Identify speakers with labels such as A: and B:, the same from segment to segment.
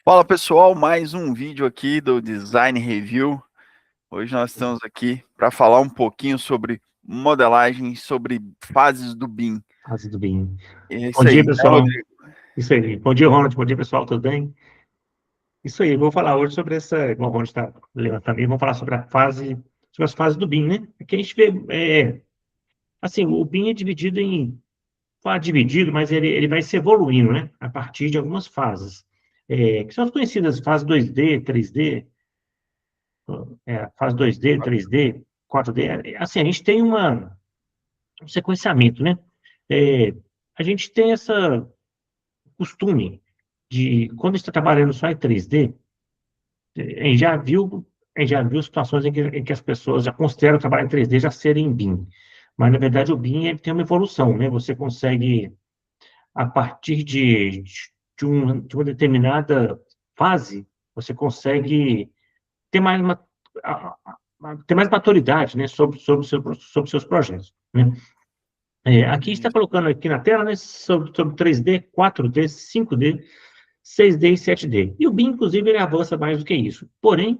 A: Fala pessoal, mais um vídeo aqui do Design Review. Hoje nós estamos aqui para falar um pouquinho sobre modelagem, sobre fases do BIM.
B: Tudo bem.
A: É
B: Bom
A: isso
B: dia,
A: aí, né,
B: pessoal.
A: Rodrigo?
B: Isso aí. Bom dia, Ronald. Bom dia, pessoal. Tudo bem? Isso aí. Vou falar hoje sobre essa, como o Ronald está levantando aí, vamos falar sobre sobre as fases do BIM, né? Aqui a gente vê, assim, o BIM é dividido dividido, mas ele vai se evoluindo, né? A partir de algumas fases, que são as conhecidas fase 2D, 3D, fase 2D, 3D, 4D. Assim, a gente tem um sequenciamento, né? É, a gente tem essa costume de, quando está trabalhando só em 3D, a gente já viu situações em que as pessoas já consideram o trabalho em 3D já serem BIM. Mas, na verdade, o BIM ele tem uma evolução, né? Você consegue, a partir de uma determinada fase, você consegue ter ter mais maturidade, né, sobre seus projetos, né? Aqui está
A: Isso.
B: colocando aqui na tela, né, sobre 3D, 4D, 5D, 6D e 7D. E o BIM, inclusive, ele avança mais do que isso. Porém,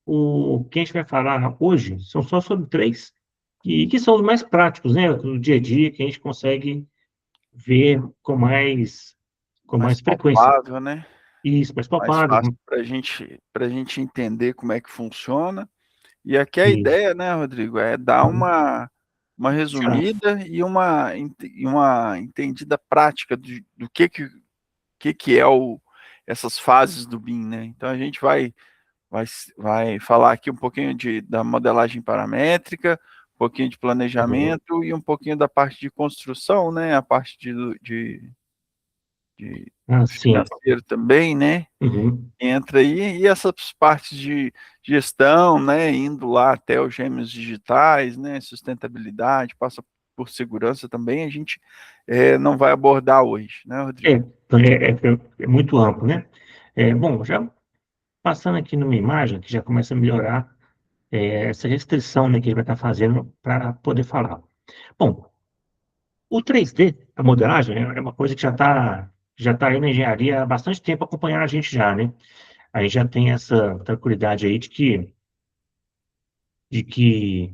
B: o que a gente vai falar hoje são só sobre três, que são os mais práticos, né, do dia a dia, que a gente consegue ver com
A: Mais
B: mais frequência.
A: palpável, né?
B: Isso, mais
A: Mais fácil
B: palpável.
A: para gente entender como é que funciona. E aqui a
B: Isso.
A: ideia, né, Rodrigo, é dar
B: Uhum.
A: uma resumida e uma entendida prática do que é essas fases do BIM, né? Então a gente vai, vai falar aqui um pouquinho da modelagem paramétrica, um pouquinho de
B: Uhum.
A: planejamento e um pouquinho da parte de construção, né? A parte
B: Ah,
A: do
B: sim.
A: financeiro também, né?
B: Uhum.
A: Entra aí, e essas partes de gestão, né? Indo lá até os gêmeos digitais, né? Sustentabilidade, passa por segurança também, a gente não vai abordar hoje, né,
B: É,
A: Rodrigo?
B: é muito amplo, né? Bom, já passando aqui numa imagem que já começa a melhorar essa restrição, né, que ele vai estar fazendo para poder falar. Bom, o 3D, a modelagem, é uma coisa que já tá aí na engenharia há bastante tempo acompanhando a gente já, né? A gente já tem essa tranquilidade aí de que,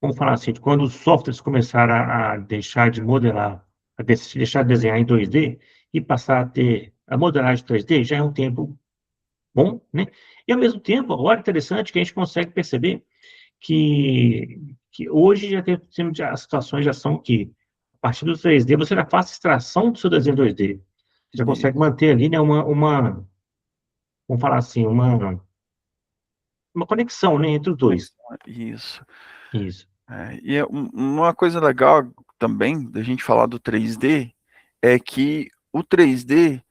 B: vamos falar assim, de quando os softwares começaram a deixar de modelar, deixar de desenhar em 2D e passar a ter a modelagem 3D, já é um tempo bom, né? E, ao mesmo tempo, agora é interessante que a gente consegue perceber que hoje as situações já são que, a partir do 3D, você já faz extração do seu desenho 2D. Você já consegue
A: Isso,
B: manter ali, né, vamos falar assim, uma conexão, né, entre os dois.
A: isso.
B: Isso.
A: E uma coisa legal também da gente falar do 3D é que o 3D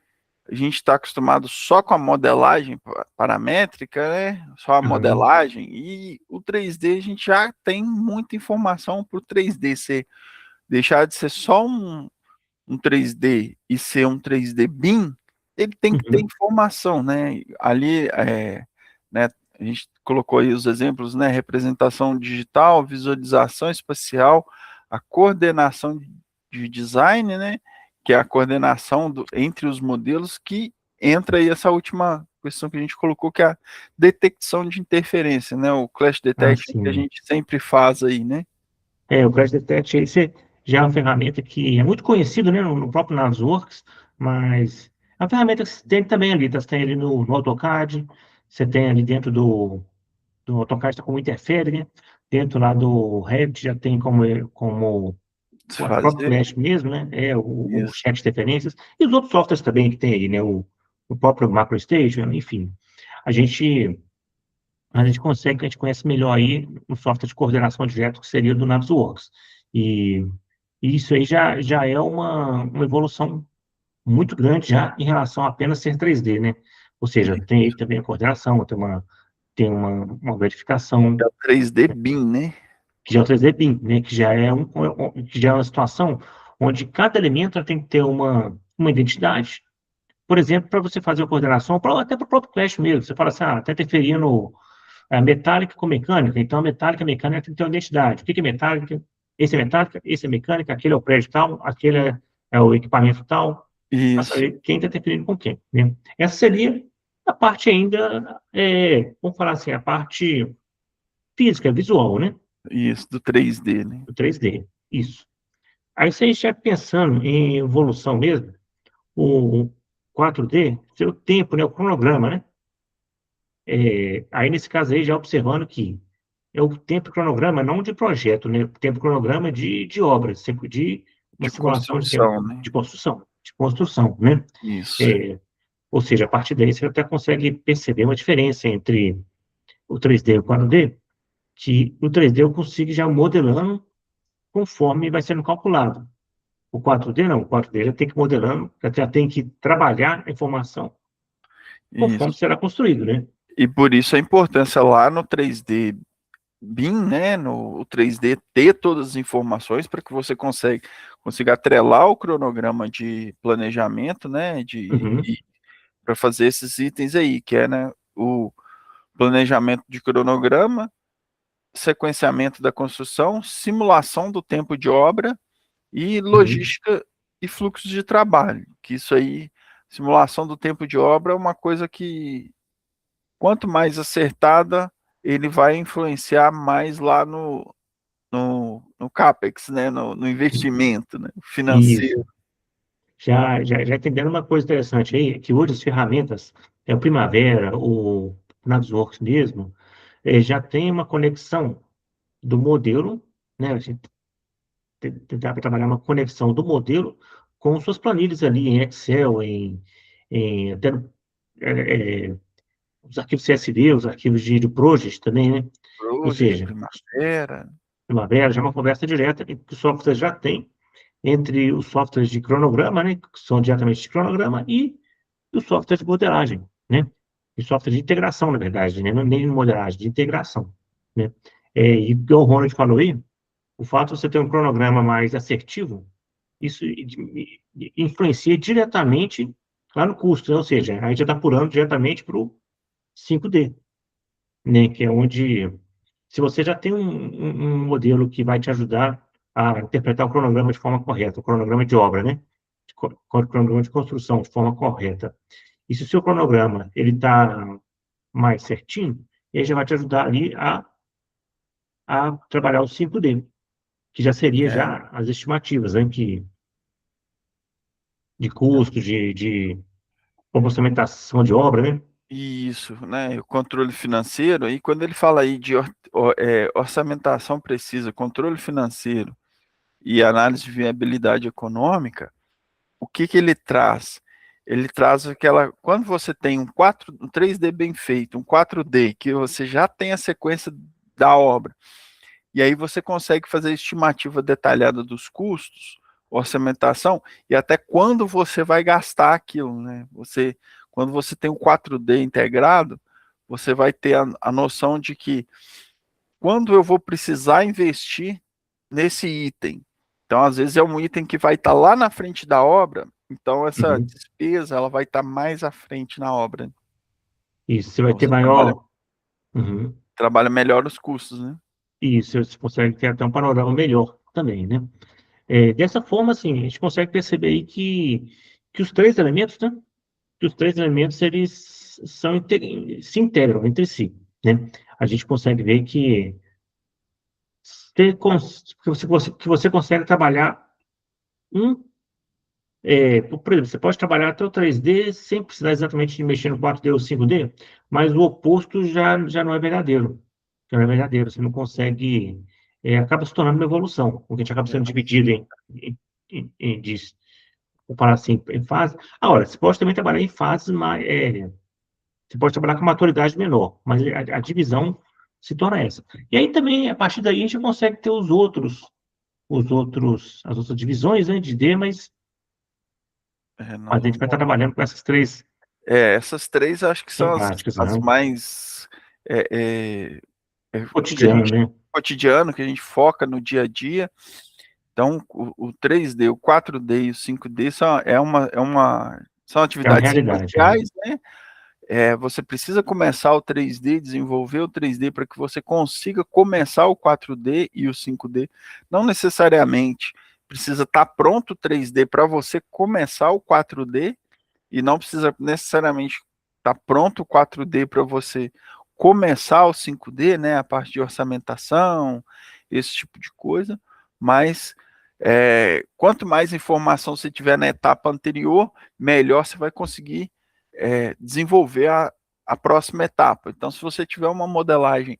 A: a gente está acostumado só com a modelagem paramétrica, né? Só a
B: Uhum.
A: modelagem, e o 3D a gente já tem muita informação para o 3D deixar de ser só um 3D e ser um 3D BIM, ele tem que ter
B: Uhum.
A: informação, né? Ali, né, a gente colocou aí os exemplos, né? Representação digital, visualização espacial, a coordenação de design, né? Que é a coordenação entre os modelos, que entra aí essa última questão que a gente colocou, que é a detecção de interferência, né? O Clash
B: Ah,
A: Detection que a
B: sim.
A: gente sempre faz aí, né?
B: O Crash Detect, esse já é uma ferramenta que é muito conhecida, né, no próprio Navisworks, mas é uma ferramenta que você tem também ali, tá? Você tem ali no AutoCAD, você tem ali dentro do AutoCAD, está como interfere, né? Dentro lá do Revit já tem como o próprio
A: Fazer
B: Flash mesmo, né? O
A: isso.
B: chat de referências, e os outros softwares também que tem aí, né? O próprio MacroStation, enfim. A gente, a gente conhece melhor aí o software de coordenação de objetos, que seria do Navisworks. E, e isso aí já é uma evolução muito grande já em relação a apenas ser 3D, né? Ou seja, tem aí também a coordenação, tem uma verificação,
A: É o 3D BIM, né?
B: que já é o 3D BIM, né? Que já é uma situação onde cada elemento tem que ter uma identidade. Por exemplo, para você fazer a coordenação, até para o próprio Clash mesmo, você fala assim, está interferindo metálica com mecânica, então a metálica e a mecânica tem que ter uma identidade. O que é metálica? Esse é metálica, esse é mecânica, aquele é o prédio tal, aquele é o equipamento tal, para
A: Isso.
B: saber quem está interferindo com quem, né? Essa seria A parte ainda, vamos falar assim, a parte física, visual, né?
A: Isso, do 3D, né?
B: Do 3D, isso. Aí, se a gente estiver pensando em evolução mesmo, o 4D, seu tempo, né? O cronograma, né? Aí, nesse caso aí, já observando que é o tempo cronograma, não de projeto, né? O tempo cronograma de obras, sempre de uma
A: De
B: simulação de tempo
A: construção, né?
B: de construção, né?
A: Isso,
B: É, ou seja, a partir daí você até consegue perceber uma diferença entre o 3D e o 4D, que o 3D eu consigo já modelando conforme vai sendo calculado. O 4D não, o 4D já tem que ir modelando, já tem que trabalhar a informação conforme
A: isso.
B: será construído, né?
A: E por isso a importância lá no 3D BIM, né, no 3D ter todas as informações para que você consiga atrelar o cronograma de planejamento, né,
B: Uhum,
A: para fazer esses itens aí, que é, né, o planejamento de cronograma, sequenciamento da construção, simulação do tempo de obra e
B: uhum.
A: logística e fluxo de trabalho, que isso aí, simulação do tempo de obra é uma coisa que, quanto mais acertada, ele vai influenciar mais lá no CAPEX, né, no investimento, né, financeiro.
B: Isso. Já entendendo uma coisa interessante aí, que hoje as ferramentas, o Primavera, o Navisworks mesmo, já tem uma conexão do modelo, né? A gente tentar trabalhar uma conexão do modelo com suas planilhas ali em Excel, até os arquivos CSV, os arquivos de Project também, né? Ou
A: Project,
B: seja,
A: Primavera,
B: Primavera já é uma conversa direta que o software já tem entre os softwares de cronograma, né? Que são diretamente de cronograma, e os softwares de modelagem, né? E software de integração, na verdade, né? Não é nem de modelagem, de integração, né? E o que o Ronald falou aí, o fato de você ter um cronograma mais assertivo, isso influencia diretamente lá no custo, né? Ou seja, a gente já está apurando diretamente para o 5D, né? Que é onde, se você já tem um modelo que vai te ajudar a interpretar o cronograma de forma correta, o cronograma de obra, né? O cronograma de construção de forma correta. E se o seu cronograma ele está mais certinho, ele já vai te ajudar ali a trabalhar o 5D, que já seria
A: é,
B: já as estimativas, né? De custo, de complementação de obra, né?
A: isso, né, o controle financeiro, e quando ele fala aí de orçamentação precisa, controle financeiro e análise de viabilidade econômica, o que que ele traz? Ele traz aquela, quando você tem um 3D bem feito, um 4D, que você já tem a sequência da obra, e aí você consegue fazer a estimativa detalhada dos custos, orçamentação, e até quando você vai gastar aquilo, né? Quando você tem o 4D integrado, você vai ter a noção de que quando eu vou precisar investir nesse item. Então, às vezes é um item que vai estar lá na frente da obra, então essa
B: Uhum.
A: despesa ela vai estar mais à frente na obra.
B: Isso, você vai
A: Então
B: ter
A: você trabalha,
B: maior. Uhum.
A: trabalha melhor os custos, né?
B: Isso, você consegue ter até um panorama melhor também, né? Dessa forma, assim, a gente consegue perceber aí que os três elementos, né? Que os três elementos, eles se integram entre si, né? A gente consegue ver que você consegue trabalhar um por exemplo, você pode trabalhar até o 3D sem precisar exatamente de mexer no 4D ou 5D, mas o oposto já não é verdadeiro. Já não é verdadeiro. Você não consegue. Acaba se tornando uma evolução, porque a gente acaba sendo
A: É,
B: dividido vou falar assim, em fases. Agora, você pode também trabalhar em fases, mas você pode trabalhar com maturidade menor, mas a divisão se torna essa. E aí também, a partir daí, a gente consegue ter as outras divisões, né, de D, mas a gente vai estar trabalhando com essas três
A: essas três acho que são
B: temáticas,
A: as
B: né?
A: mais é, é, o que a
B: Cotidiano,
A: gente
B: né?
A: cotidiano, que a gente foca no dia a dia. Então, o 3D, o 4D e o 5D são
B: É uma
A: atividades
B: realidade, né?
A: iniciais, né? Você precisa começar o 3D, desenvolver o 3D para que você consiga começar o 4D e o 5D. Não necessariamente precisa estar pronto o 3D para você começar o 4D, e não precisa necessariamente tá pronto o 4D para você começar o 5D, né, a parte de orçamentação, esse tipo de coisa, mas quanto mais informação você tiver na etapa anterior, melhor você vai conseguir desenvolver a próxima etapa. Então, se você tiver uma modelagem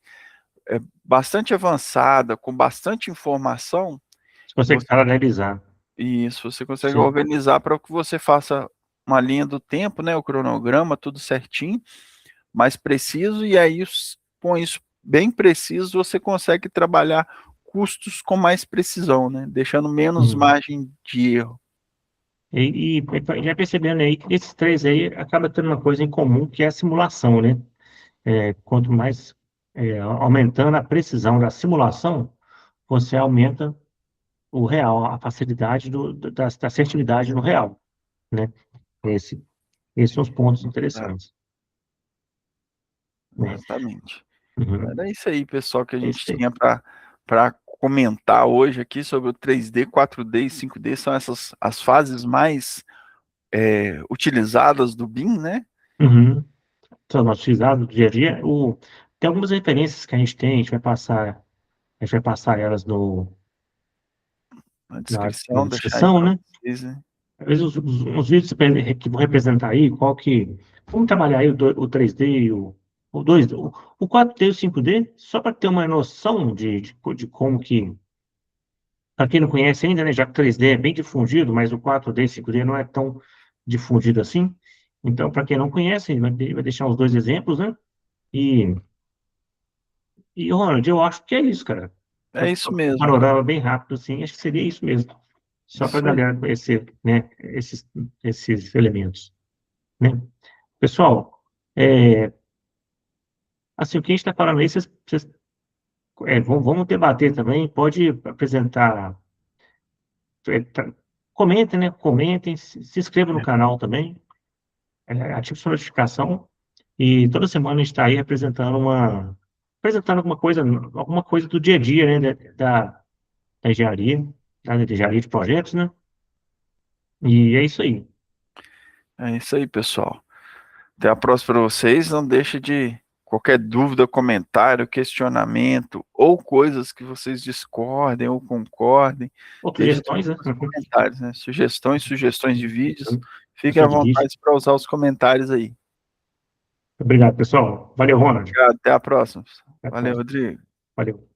A: bastante avançada, com bastante informação,
B: Você consegue paralelizar.
A: isso, você consegue
B: Sim.
A: organizar para que você faça uma linha do tempo, né, o cronograma, tudo certinho, mais preciso, e aí com isso bem preciso, você consegue trabalhar custos com mais precisão, né, deixando menos margem de erro.
B: E já percebendo aí que esses três aí acaba tendo uma coisa em comum, que é a simulação, né? Quanto mais aumentando a precisão da simulação, você aumenta o real, a facilidade da assertividade no real, né? Esse, esses são os pontos
A: É,
B: interessantes, né?
A: exatamente. Então,
B: Uhum.
A: era isso aí, pessoal, que a
B: É
A: gente
B: isso aí.
A: tinha para comentar hoje aqui sobre o 3D, 4D e 5D, são essas as fases mais utilizadas do BIM, né?
B: Uhum. São nossos utilizados do dia a dia. Tem algumas referências que a gente vai passar elas
A: Na
B: na
A: descrição, deixar aí
B: descrição,
A: para
B: né?
A: vocês, né?
B: Às vezes os vídeos que vão representar aí, como trabalhar aí o 3D e o 2D, o 4D e o 5D, só para ter uma noção de como que, para quem não conhece ainda, né, já que o 3D é bem difundido, mas o 4D e 5D não é tão difundido assim. Então, para quem não conhece, vai deixar os dois exemplos, né? E, Ronald, eu acho que é isso, cara.
A: É isso
B: Um
A: mesmo,
B: panorama bem rápido, assim, acho que seria isso mesmo. Só para a
A: isso aí.
B: galera conhecer, né, esses elementos, né? Pessoal, assim, o que a gente está falando aí, vocês, vamos debater também, pode apresentar, comentem, né? Comentem, se inscrevam no
A: É,
B: canal também, ative sua notificação, e toda semana a gente está aí apresentando alguma coisa do dia a dia, né? Da engenharia, da engenharia de projetos, né? E é isso aí.
A: é isso aí, pessoal. Até a próxima para vocês. Não deixe de qualquer dúvida, comentário, questionamento ou coisas que vocês discordem ou concordem,
B: Outras
A: deixe tudo
B: questões, né?
A: nos comentários, né? Sugestões de vídeos, fiquem à
B: Questões de vídeo.
A: vontade para usar os comentários aí.
B: Obrigado, pessoal. Valeu, Ronald.
A: Obrigado, até a próxima.
B: Até a
A: Valeu,
B: próxima.
A: Rodrigo.
B: Valeu.